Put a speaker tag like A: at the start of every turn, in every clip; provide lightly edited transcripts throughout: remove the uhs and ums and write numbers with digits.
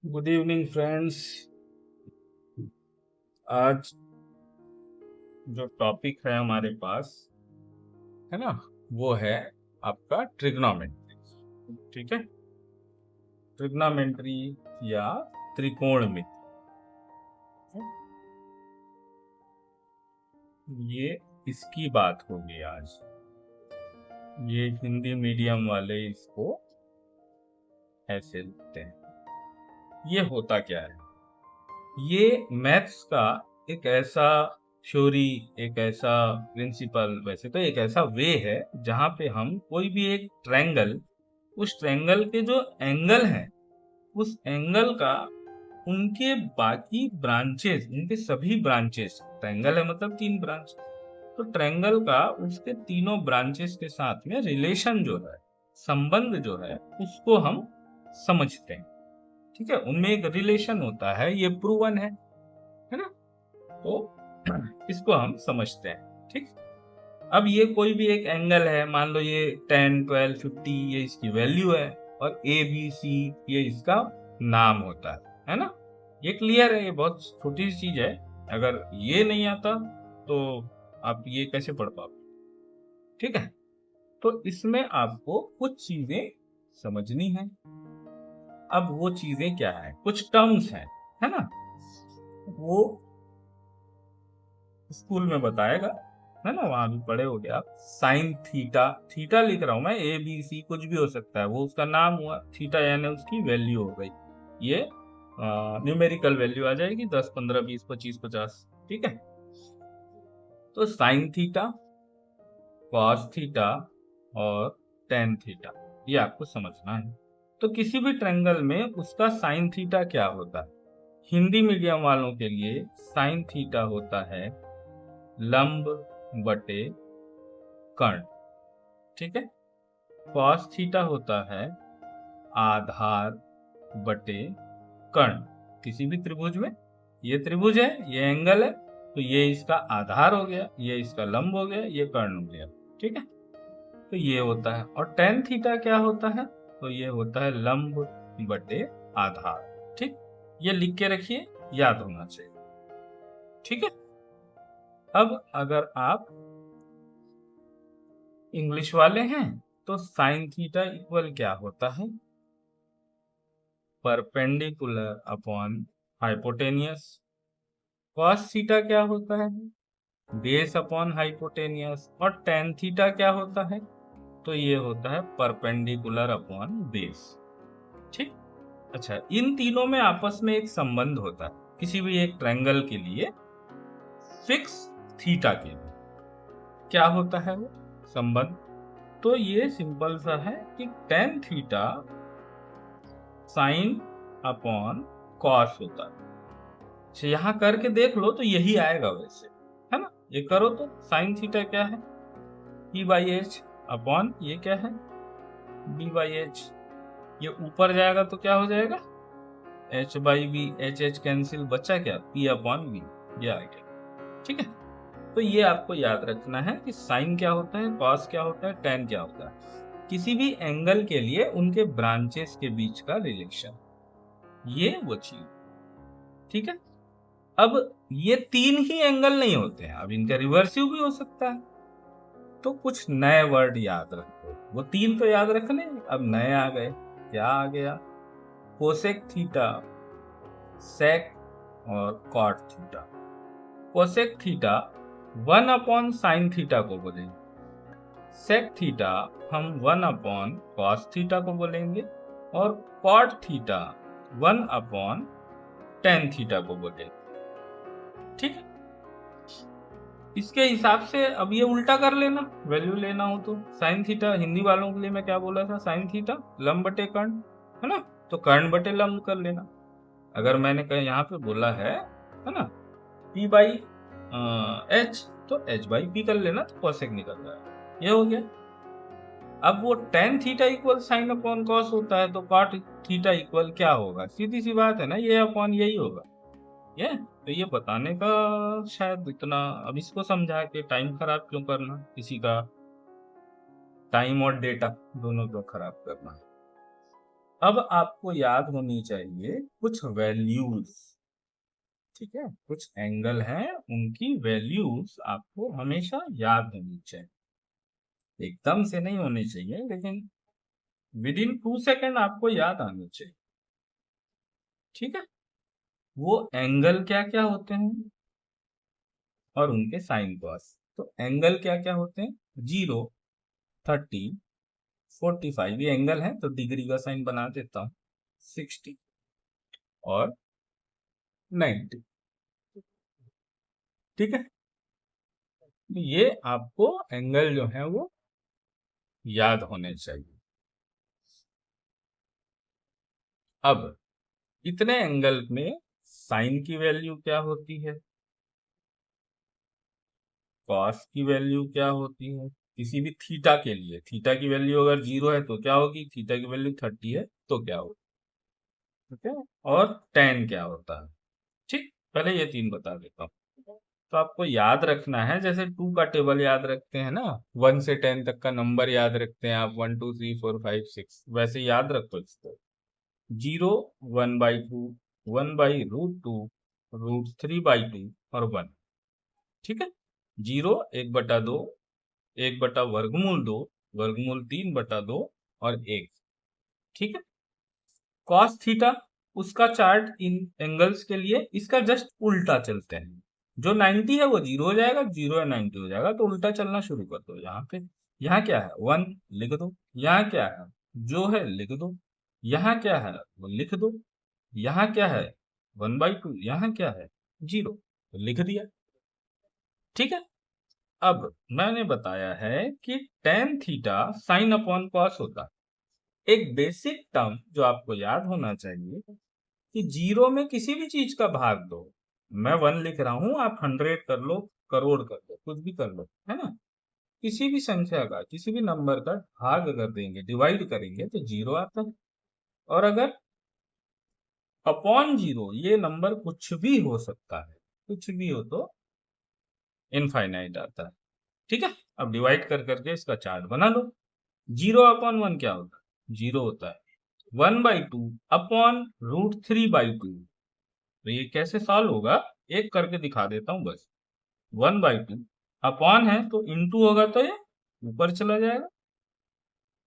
A: Good evening friends. आज जो topic है हमारे पास है ना, वो है आपका ट्रिग्नोमेट्री। ठीक है, ट्रिग्नोमेट्री या त्रिकोणमिति। ये इसकी बात होगी आज। ये हिंदी मीडियम वाले इसको ऐसे लिखते हैं। ये होता क्या है? ये मैथ्स का एक ऐसा थ्योरी, एक ऐसा प्रिंसिपल, वैसे तो एक ऐसा वे है जहां पे हम कोई भी एक ट्रायंगल, उस ट्रायंगल के जो एंगल हैं, उस एंगल का उनके बाकी ब्रांचेस, उनके सभी ब्रांचेस, ट्रायंगल है मतलब तीन ब्रांच, तो ट्रायंगल का उसके तीनों ब्रांचेस के साथ में रिलेशन जो है, संबंध जो है, उसको हम समझते हैं। ठीक है, उनमें एक रिलेशन होता है, ये प्रूवन है ना। तो इसको हम समझते हैं। ठीक, अब ये कोई भी एक एंगल है, मान लो ये 10, 12, 50, ये इसकी वैल्यू है, और ए बी सी ये इसका नाम होता है ना। ये क्लियर है, ये बहुत छोटी सी चीज है। अगर ये नहीं आता तो आप ये कैसे पढ़ पाओगे? ठीक है, तो इसमें आपको कुछ चीजें समझनी है। अब वो चीजें क्या है? कुछ टर्म्स हैं, है ना, वो स्कूल में बताएगा, है ना, वहां भी पढ़े होगे आप। साइन थीटा, थीटा लिख रहा हूं मैं, ए बी सी कुछ भी हो सकता है, वो उसका नाम हुआ। थीटा यानी उसकी वैल्यू हो गई। ये न्यूमेरिकल वैल्यू आ जाएगी, 10, 15, 20, 25, 50। ठीक है, तो साइन थीटा, कॉस थीटा और टेन थीटा, ये आपको समझना है। तो किसी भी ट्रायंगल में उसका साइन थीटा क्या होता है? हिंदी मीडियम वालों के लिए साइन थीटा होता है लंब बटे कर्ण। ठीक है, कॉस थीटा होता है आधार बटे कर्ण। किसी भी त्रिभुज में, ये त्रिभुज है, ये एंगल है, तो ये इसका आधार हो गया, ये इसका लंब हो गया, ये कर्ण हो गया। ठीक है, तो ये होता है। और टेन थीटा क्या होता है? तो ये होता है लंब बटे आधार। ठीक, ये लिख के रखिए, याद होना चाहिए। ठीक है, अब अगर आप इंग्लिश वाले हैं तो साइन थीटा इक्वल क्या होता है? Perpendicular upon hypotenuse. Cos theta क्या होता है? Base upon hypotenuse. और टेन थीटा क्या होता है? तो ये होता है परपेंडिकुलर अपॉन बेस। ठीक, अच्छा, इन तीनों में आपस में एक संबंध होता है किसी भी एक ट्रायंगल के लिए। फिक्स थीटा के लिए क्या होता है वो संबंध? तो ये सिंपल सा है कि tan theta sine upon cos होता है। अच्छा, यहाँ करके देख लो तो यही आएगा वैसे, है ना। ये करो तो साइन थीटा क्या है? ई बाई एच अपॉन ये क्या है? B by H. ये ऊपर जाएगा तो क्या हो जाएगा? H by B, H H cancel, बचा क्या? पी अपॉन बी, ये आ गया। ठीक है, तो ये आपको याद रखना है कि साइन क्या होता है, कॉस क्या होता है, टेन क्या होता है। किसी भी एंगल के लिए उनके ब्रांचेस के बीच का रिलेशन, ये वो चीज। ठीक है, अब ये तीन ही एंगल नहीं होते हैं, अब इनका रिवर्सिव भी हो सकता है। तो कुछ नए वर्ड याद रखो, वो तीन तो याद रखने, अब नए आ गए। क्या आ गया? कोसेक थीटा, सेक और cot theta. Cosec theta 1 upon sine theta को बोलेंगे। सेक थीटा हम 1 अपॉन कॉस थीटा को बोलेंगे। और cot theta 1 upon tan theta को बोलेंगे। ठीक है, इसके हिसाब से अब ये उल्टा कर लेना, वैल्यू लेना हो तो। साइन थीटा हिंदी वालों के लिए मैं क्या बोला था? साइन थीटा लंब बटे कर्ण, है ना, तो कर्ण बटे लंब कर लेना। अगर मैंने कहीं यहाँ पे बोला है ना, पी बाई एच, तो एच बाई पी कर लेना, तो कॉसेक निकल रहा है, ये हो गया। अब वो tan theta equal sine upon cos होता है, तो कॉट थीटा इक्वल क्या होगा? सीधी सी बात है ना, ये अपॉन यही होगा। ये तो ये बताने का शायद इतना, अब इसको समझा के टाइम खराब क्यों करना किसी का? टाइम और डेटा दोनों को खराब करना। अब आपको याद होनी चाहिए कुछ वैल्यूज, ठीक है, कुछ एंगल हैं उनकी वैल्यूज आपको हमेशा याद होनी चाहिए। एकदम से नहीं होनी चाहिए, लेकिन विद इन 2 सेकेंड आपको याद आनी चाहिए, ठीक है। वो एंगल क्या क्या होते हैं और उनके साइन कॉस। तो एंगल क्या क्या होते हैं, 0, 30, 45, ये एंगल है तो डिग्री का साइन बना देता हूं, 60 और 90, ठीक है। तो ये आपको एंगल जो है वो याद होने चाहिए। अब इतने एंगल में साइन की वैल्यू क्या होती है, कॉस की वैल्यू क्या होती है, किसी भी थीटा के लिए थीटा की वैल्यू अगर 0 है तो क्या होगी, थीटा की वैल्यू 30 है तो क्या होगी, ठीक है। और tan क्या होता है, ठीक। पहले ये तीन बता देता हूँ। तो आपको याद रखना है, जैसे 2 का टेबल याद रखते हैं ना, 1 से 10 तक का नंबर याद रखते हैं आप, 1 2 3 4 5 6, वैसे याद रखो इसको। 0, 1/2, 1/√2, √3/2 और 1, ठीक है। 0 1/2, 1/वर्गमूल 2, वर्गमूल 3/2 और 1, ठीक है। कॉस थीटा, उसका चार्ट इन एंगल्स के लिए इसका जस्ट उल्टा चलते हैं। जो 90 है वो 0 हो जाएगा, 0 है 90 हो जाएगा, तो उल्टा चलना शुरू कर दो। यहाँ पे, यहाँ क्या है 1 लिख दो, यहाँ क्या है जो है लिख दो, यहाँ क्या है वो लिख दो, यहाँ क्या है 1/2, यहाँ क्या है 0, तो लिख दिया, ठीक है। अब मैंने बताया है कि tan theta sine upon cos होता है। एक बेसिक टर्म जो आपको याद होना चाहिए कि 0 में किसी भी चीज का भाग दो, मैं 1 लिख रहा हूं, आप 100 कर लो, करोड़ कर लो, कुछ भी कर लो, है ना। किसी भी संख्या का, किसी भी नंबर का भाग अगर देंगे, डिवाइड करेंगे तो 0 आता है। और अगर अपॉन 0, ये नंबर कुछ भी हो सकता है, कुछ भी हो तो इनफाइनाइट आता है, ठीक है। अब डिवाइड कर करके इसका चार्ट बना लो। 0/1 क्या होता है, 0 होता है। 1/2 अपॉन √3/2, तो ये कैसे सॉल्व होगा, एक करके दिखा देता हूं बस। 1/2 अपॉन है तो इंटू होगा तो ये ऊपर चला जाएगा,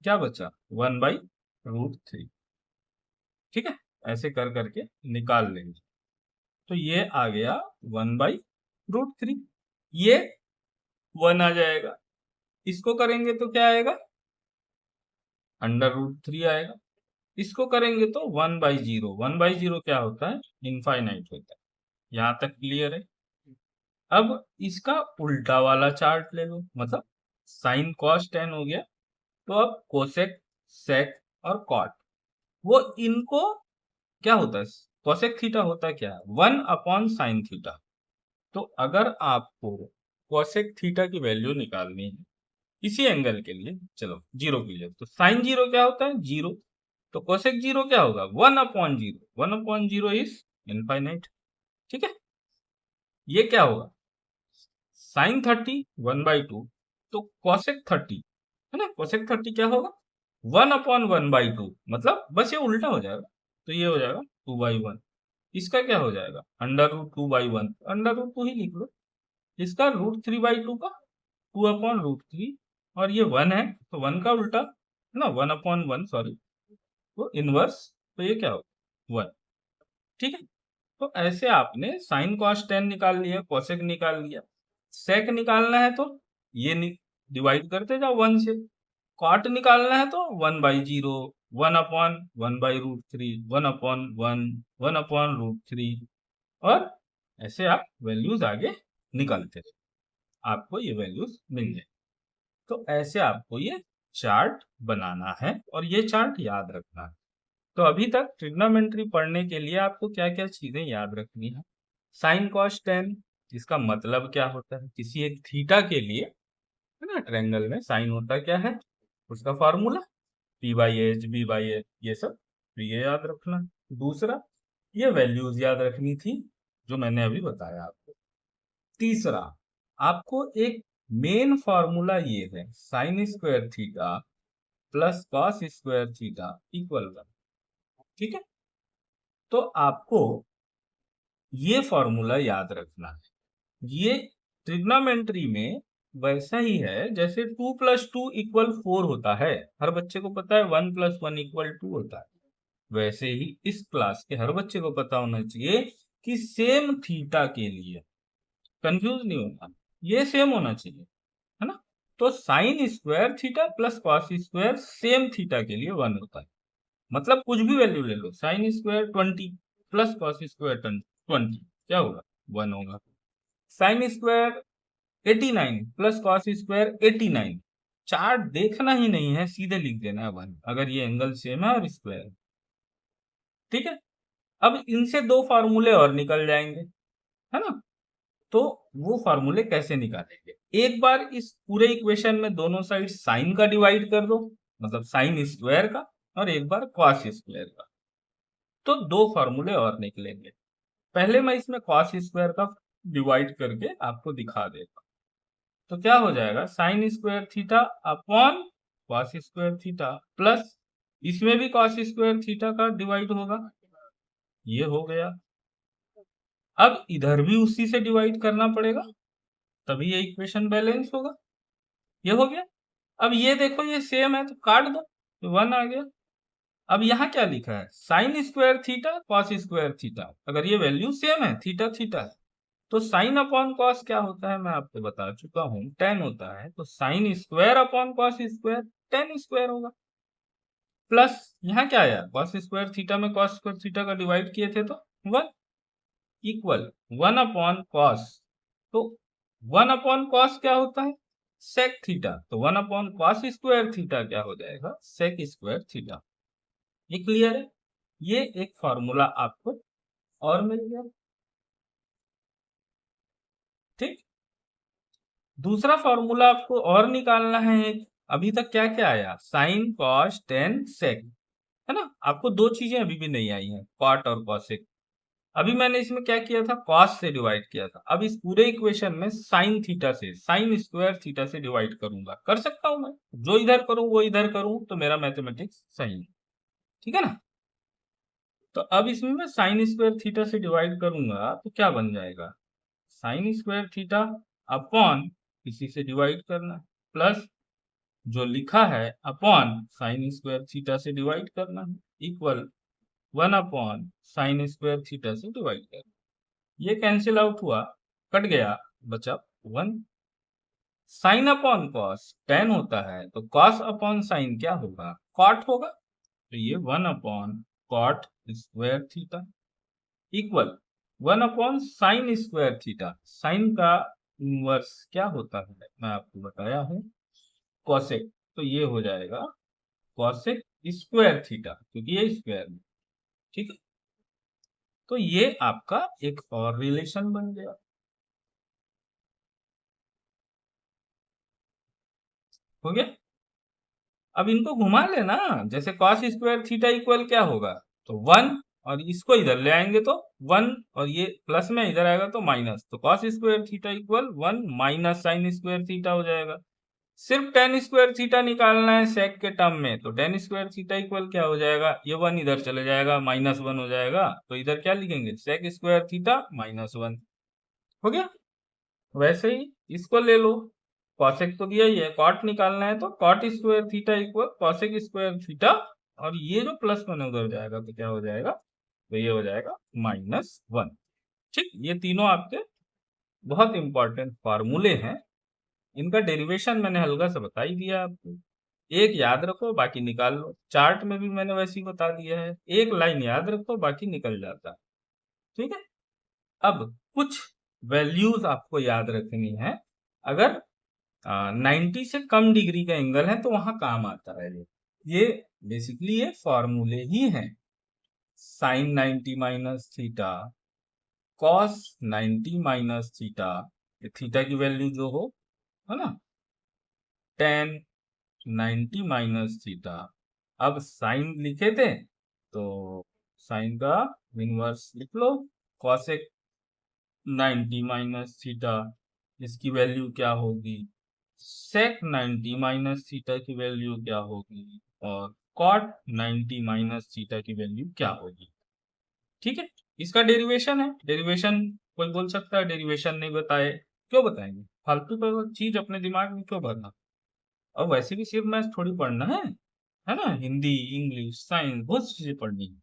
A: क्या बचा 1/√3, ठीक है। ऐसे कर करके निकाल लेंगे, तो ये आ गया 1/√3, ये 1 आ जाएगा। इसको करेंगे तो क्या आएगा, √3 आएगा। इसको करेंगे तो 1/0, 1/0 क्या होता है, इनफाइनाइट होता है। यहाँ तक क्लियर है। अब इसका उल्टा वाला चार्ट ले लो, मतलब साइन कॉस टेन हो गया, तो अब कोसेक, सेक और कॉट, वो इनको क्या होता है, कोसेक थीटा होता है क्या है, 1/साइन थीटा। तो अगर आपको कोसेक थीटा की वैल्यू निकालनी है इसी एंगल के लिए, चलो 0 के लिए, तो साइन 0 क्या होता है 0, तो कोसेक 0 क्या होगा 1/0, 1/0 इज इनफाइनाइट, ठीक है। ये क्या होगा साइन 30 1/2, तो कॉसेक 30 है ना, कॉसेक 30 क्या होगा 1/1/2, मतलब बस ये उल्टा हो जाएगा, तो ये हो जाएगा 2/1। इसका क्या हो जाएगा √2/1, √2 ही लिख लो। इसका √3/2 का 2/√3, और ये 1 है तो 1 का उल्टा है ना, 1/1, सॉरी, तो इनवर्स, तो ये क्या होगा 1, ठीक है। तो ऐसे आपने साइन कॉस टेन निकाल लिया, कोसेक निकाल लिया। सेक निकालना है तो ये डिवाइड करते जाओ 1 से। कॉट निकालना है तो 1/0, 1/1/√3, 1/1, 1/√3, और ऐसे आप वैल्यूज आगे निकालते रहे, आपको ये वैल्यूज मिल जाए। तो ऐसे आपको ये चार्ट बनाना है और ये चार्ट याद रखना है। तो अभी तक ट्रिग्नोमेट्री पढ़ने के लिए आपको क्या क्या चीजें याद रखनी है, साइन कॉस टेन, इसका मतलब क्या होता है, किसी एक थीटा के लिए, है ना, ट्रायंगल में साइन होता क्या है, उसका फॉर्मूला P/H, B/H, ये सब, तो ये याद रखना। दूसरा, ये वैल्यूज याद रखनी थी जो मैंने अभी बताया आपको। तीसरा, आपको एक मेन फॉर्मूला ये है, sign square theta plus cos square theta equal 1, ठीक है, तो आपको ये फॉर्मूला याद रखना है। ये ट्रिग्नोमेट्री में वैसा ही है जैसे 2+2=4 होता है, हर बच्चे को पता है 1+1=2 होता है। वैसे ही इस क्लास के हर बच्चे को पता होना चाहिए कि सेम थीटा के लिए कंफ्यूज नहीं होना, ये सेम होना चाहिए, है ना। तो sign square theta plus cos square same theta के लिए 1 होता है। मतलब कुछ भी वैल्यू ले लो, sine square 20 plus cos square 20 क्या होगा, 1 होगा। Sine square 89 plus cos square 89, chart देखना ही नहीं है, सीधे लिख देना है 1 अगर ये एंगल सेम है और स्क्वायर। ठीक है, अब इनसे दो फार्मूले और निकल जाएंगे, है ना। तो वो फार्मूले कैसे निकालेंगे, एक बार इस पूरे इक्वेशन में दोनों साइड साइन का डिवाइड कर दो, मतलब साइन स्क्वायर का, और एक बार कॉस स्क्वायर का, तो दो फार्मूले और निकलेंगे। पहले मैं इसमें कॉस स्क्वायर का डिवाइड करके आपको दिखा देता हूँ। तो क्या हो जाएगा, sign square theta upon cos square theta plus इसमें भी कॉस स्क्वायर थीटा का डिवाइड होगा, ये हो गया। अब इधर भी उसी से डिवाइड करना पड़ेगा, तभी ये इक्वेशन बैलेंस होगा, ये हो गया। अब ये देखो ये सेम है तो काट दो, तो 1 आ गया। अब यहाँ क्या लिखा है, sign square theta cos square theta, अगर ये वैल्यू सेम है, थीटा थीटा है, तो साइन अपॉन कॉस क्या होता है मैं आपको बता चुका हूँ, टेन होता है। तो sine square upon cos square ten square होगा, प्लस यहाँ क्या आया, कॉस स्क्वायर थीटा में कॉस स्क्वायर थीटा का डिवाइड किए थे तो 1 इक्वल 1 अपॉन कॉस, तो 1 अपॉन कॉस क्या होता है, सेक थीटा, तो 1 अपॉन कॉस स्क्वायर थीटा क्या हो जाएगा, सेक स्क्वायर थीटा। ये क्लियर है, ये एक फॉर्मूला आपको और मिल गया। ठीक, दूसरा फॉर्मूला आपको और निकालना है एक, अभी तक क्या क्या आया, साइन कॉस टेन सेक, है ना। आपको दो चीजें अभी भी नहीं आई हैं, कॉट और कॉसेक। अभी मैंने इसमें क्या किया था, कॉस से डिवाइड किया था, अब इस पूरे इक्वेशन में साइन थीटा से, साइन स्क्वायर थीटा से डिवाइड करूंगा, कर सकता हूं मैं, जो इधर करूं वो इधर करूं, तो मेरा मैथमेटिक्स सही है, ठीक है ना। तो अब इसमें मैं साइन स्क्वायर थीटा से डिवाइड करूंगा तो क्या बन जाएगा, साइन स्क्वायर थीटा अपॉन इसी से डिवाइड करना, प्लस जो लिखा है अपॉन साइन स्क्वायर थीटा से डिवाइड करना है, equal 1 upon sine square theta से डिवाइड करना। ये कैंसिल आउट हुआ, कट गया, बचा 1। साइन अपॉन कॉस टेन होता है, तो कॉस अपॉन साइन क्या होगा, कॉट होगा, तो ये 1 upon cot square theta equal 1 upon sine square theta, sine का इनवर्स क्या होता है मैं आपको बताया हूँ, कॉसेक, तो ये हो जाएगा कॉसेक स्क्वायर थीटा, क्योंकि ये स्क्वायर में, ठीक है। तो ये आपका एक और रिलेशन बन गया, हो गया। अब इनको घुमा लेना, जैसे कॉस स्क्वायर थीटा इक्वल क्या होगा, तो 1, और इसको इधर ले आएंगे तो 1, और ये प्लस में इधर आएगा तो माइनस, तो cos square theta equal 1 minus sign square theta हो जाएगा। सिर्फ टेन स्क्वायर थीटा निकालना है सेक के टर्म में, तो टेन स्क्वायर थीटा इक्वल क्या हो जाएगा, ये 1 इधर चले जाएगा, -1 हो जाएगा, तो इधर क्या लिखेंगे, सेक स्क्वायर थीटा -1, हो गया। वैसे ही इसको ले लो, कॉसेक तो दिया ही है, कॉट निकालना है तो cot square theta equal cosec square theta, और ये जो प्लस वन उधर जाएगा तो क्या हो जाएगा, तो ये हो जाएगा -1। ठीक, ये तीनों आपके बहुत इंपॉर्टेंट फार्मूले हैं, इनका डेरिवेशन मैंने हल्का सा बता ही दिया आपको। एक याद रखो बाकी निकाल लो, चार्ट में भी मैंने वैसे ही बता दिया है, एक लाइन याद रखो बाकी निकल जाता है, ठीक है। अब कुछ वैल्यूज आपको याद रखनी है, अगर 90 से कम डिग्री का एंगल है तो वहां काम आता है ये बेसिकली ये फॉर्मूले ही हैं, sine 90 minus theta, cos 90 minus theta, ये थीटा की वैल्यू जो हो, है ना, टेन 90 माइनस थीटा। अब साइन लिखे थे तो साइन का इनवर्स लिख लो, कॉसेक 90 माइनस थीटा, इसकी वैल्यू क्या होगी, सेक 90 माइनस थीटा की वैल्यू क्या होगी, और कॉट 90 माइनस थीटा की वैल्यू क्या होगी। ठीक है, इसका डेरिवेशन है। डेरिवेशन कोई बोल सकता है डेरिवेशन नहीं बताए, क्यों बताएंगे, फालतू का चीज अपने दिमाग में क्यों भरना। और वैसे भी सिर्फ मैथ्स थोड़ी पढ़ना है ना, हिंदी, इंग्लिश, साइंस, बहुत चीजें पढ़नी है,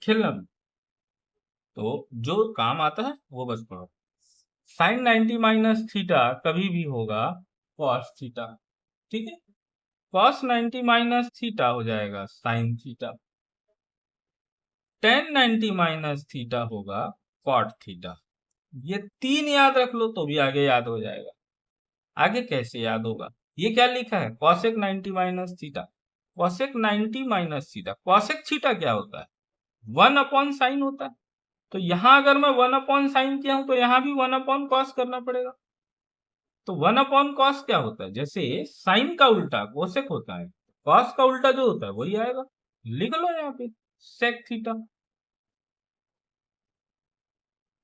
A: खेलना भी। तो जो काम आता है वो बस पढ़ो। साइन 90 माइनस थीटा कभी भी होगा कॉस थीटा। ठीक है, कॉस 90 माइनस थीटा हो जाएगा sine theta. Ten 90 minus theta होगा कॉट थीटा। ये तीन याद रख लो तो भी आगे याद हो जाएगा। आगे कैसे याद होगा, ये क्या लिखा है, cosec 90 minus theta. Cosec 90 minus theta, cosec theta क्या होता है, 1 अपॉन साइन होता है। तो यहां अगर मैं 1 अपॉन साइन किया हूं तो यहां भी 1 अपॉन कॉस करना पड़ेगा। तो 1 अपॉन कॉस क्या होता है, जैसे साइन का उल्टा कोसेक होता है, कॉस का उल्टा जो होता है वही आएगा। लिख लो यहाँ पे सेक थीटा।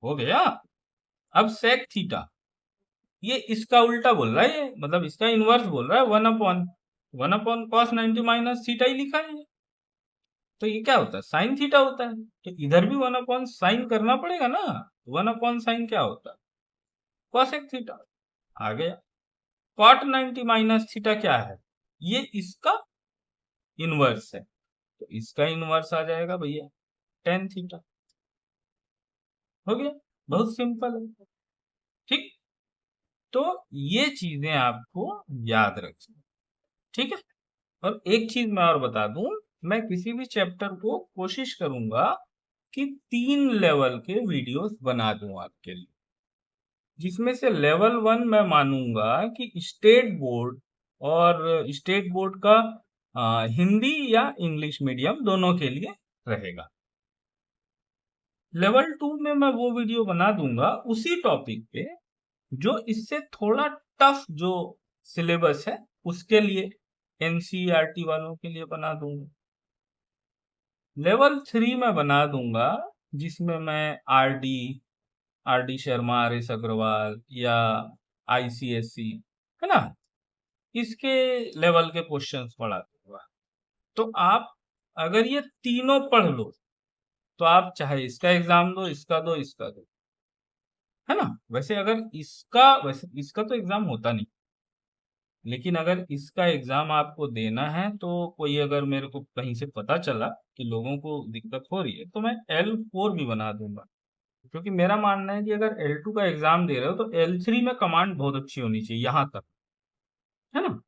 A: हो गया। अब सेक थीटा, ये इसका उल्टा बोल रहा है, ये मतलब इसका इनवर्स बोल रहा है, 1 अपॉन कॉस 90 माइनस थीटा ही लिखा है। तो ये क्या होता है, साइन थीटा होता है। तो इधर भी 1 अपॉन साइन करना पड़ेगा ना। 1 अपॉन साइन क्या होता है, कॉसेक थीटा। आ गया। कॉट 90 माइनस थीटा क्या है, ये इसका इनवर्स है। तो इसका इनवर्स आ जाएगा भैया टेन थीटा। हो गया, बहुत सिंपल है। ठीक, तो ये चीजें आपको याद रखनी। ठीक है, और एक चीज मैं और बता दूं, मैं किसी भी चैप्टर को कोशिश करूंगा कि 3 लेवल के वीडियोस बना दूं आपके लिए, जिसमें से लेवल 1 मैं मानूंगा कि स्टेट बोर्ड और स्टेट बोर्ड का हिंदी या इंग्लिश मीडियम दोनों के लिए रहेगा। लेवल 2 में मैं वो वीडियो बना दूंगा उसी टॉपिक पे जो इससे थोड़ा टफ जो सिलेबस है उसके लिए, एनसीईआरटी वालों के लिए बना दूंगा। लेवल 3 में बना दूंगा जिसमें मैं RD RD Sharma, R S Agarwal या आईसीएससी, है ना, इसके लेवल के क्वेश्चंस पढ़ा दूंगा। तो आप अगर ये तीनों पढ़ लो तो आप चाहे इसका एग्जाम दो, इसका दो, इसका दो, है ना। वैसे इसका तो एग्जाम होता नहीं, लेकिन अगर इसका एग्जाम आपको देना है तो कोई अगर मेरे को कहीं से पता चला कि लोगों को दिक्कत हो रही है तो मैं L4 भी बना दूंगा। क्योंकि मेरा मानना है कि अगर L2 का एग्जाम दे रहे हो तो L3 में कमांड बहुत अच्छी होनी चाहिए यहाँ तक, है ना।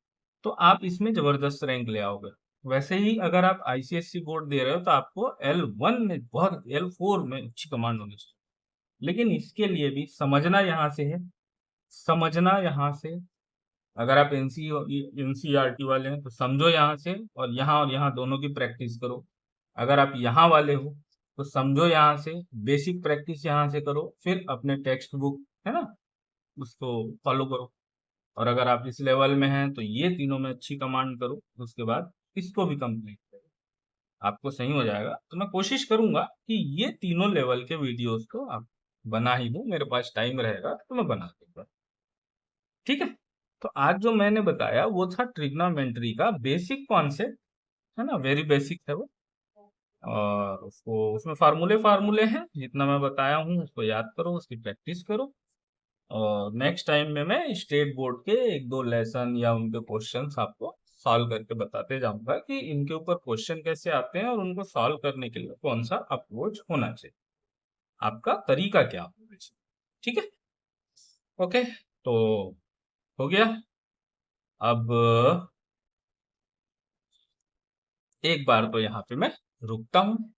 A: तो आप इसमें जबरदस्त रैंक ले आओगे। वैसे ही अगर आप आईसीएससी बोर्ड दे रहे हो तो आपको L1 में बहुत, L4 में अच्छी कमांड होनी चाहिए। लेकिन इसके लिए भी समझना यहाँ से है, समझना यहाँ से। अगर आप एनसीईआरटी वाले हैं तो समझो यहाँ से, और यहाँ दोनों की प्रैक्टिस करो। अगर आप यहाँ वाले हो तो समझो यहाँ से, बेसिक प्रैक्टिस यहाँ से करो, फिर अपने टेक्स्ट बुक, है ना, उसको फॉलो करो। और अगर आप इस लेवल में हैं तो ये तीनों में अच्छी कमांड करो, उसके बाद इसको भी कंप्लीट करो, आपको सही हो जाएगा। तो मैं कोशिश करूंगा कि ये तीनों लेवल के वीडियोस को आप बना ही दूं, मेरे पास टाइम रहेगा तो मैं बना दूंगा। ठीक है, तो आज जो मैंने बताया वो था ट्रिग्नोमेट्री का बेसिक कॉन्सेप्ट, है ना, वेरी बेसिक है वो। और उसको, उसमें फार्मूले फार्मूले हैं, जितना मैं बताया हूँ उसको याद करो, उसकी प्रैक्टिस करो। और नेक्स्ट टाइम में मैं स्टेट बोर्ड के एक दो लेसन या उनके क्वेश्चंस आपको सॉल्व करके बताते जाऊंगा कि इनके ऊपर क्वेश्चन कैसे आते हैं और उनको सॉल्व करने के लिए कौन सा अप्रोच होना चाहिए, आपका तरीका क्या होना चाहिए। ठीक है, ओके, तो हो गया। अब एक बार तो यहाँ पे मैं रुकता हूँ,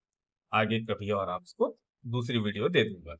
A: आगे कभी और आपको दूसरी वीडियो दे दूंगा।